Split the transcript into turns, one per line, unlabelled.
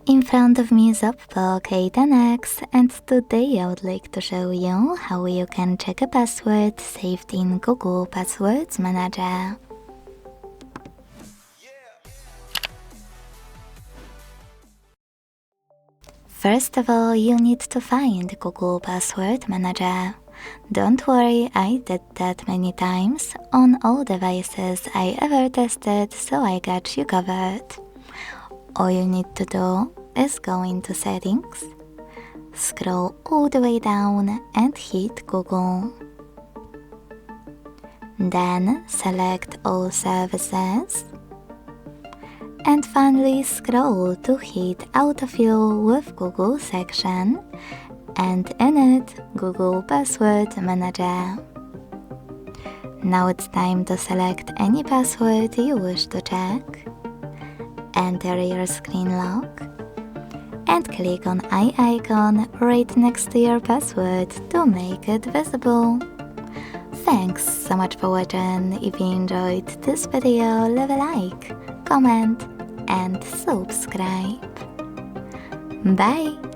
In front of me is OPPO K10x, and today I would like to show you how you can check a password saved in Google Passwords Manager. First of all, you need to find Google Password Manager. Don't worry, I did that many times on all devices I ever tested, so I got you covered. All you need to do is go into Settings, scroll all the way down and hit Google. Then select All Services. And finally scroll to hit Autofill with Google section, and in it, Google Password Manager. Now it's time to select any password you wish to check. Enter your screen lock and click on eye icon right next to your password to make it visible. Thanks so much for watching. If you enjoyed this video, leave a like, comment and subscribe. Bye!